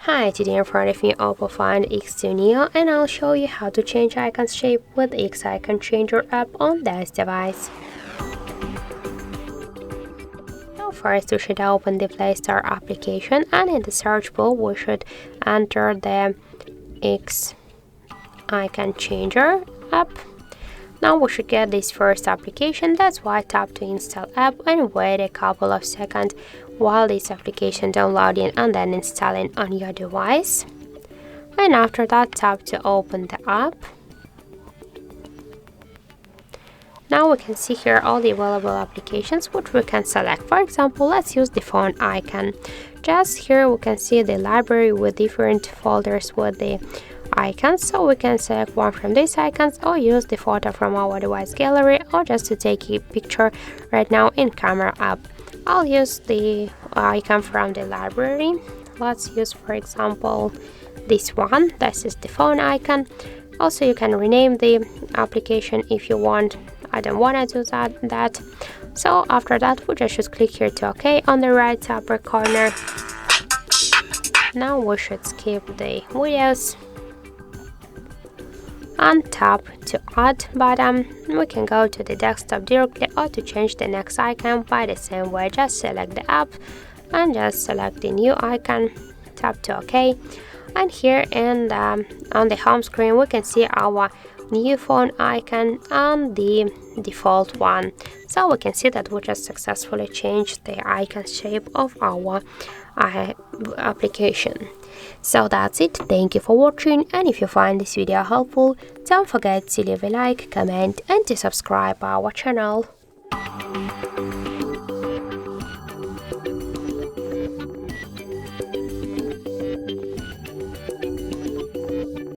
Hi, today in front of me OPPO Find X2 Neo, and I'll show you how to change icon's shape with X Icon Changer app on this device. Now first we should open the Play Store application, and in the search bar we should enter the X Icon Changer app. Now we should get this first application, that's why tap to install app and wait a couple of seconds while this application downloading and then installing on your device. And after that, tap to open the app. Now we can see here all the available applications which we can select. For example, let's use the phone icon. Just here we can see the library with different folders with the icons, so we can select one from these icons or use the photo from our device gallery or just to take a picture right now in camera app. I'll use the icon from the library. Let's use, for example, this one. This is the phone icon. Also, you can rename the application if you want. I don't want to do that. So after that, we just should click here to OK on the right upper corner. Now we should skip the videos and tap to add button. We can go to the desktop directly or to change the next icon by the same way. Just select the app and just select the new icon, tap to OK, and here in on the home screen we can see our new phone icon and the default one. So we can see that we just successfully changed the icon shape of our application. So that's it. Thank you for watching, and if you find this video helpful, don't forget to leave a like, comment and to subscribe our channel.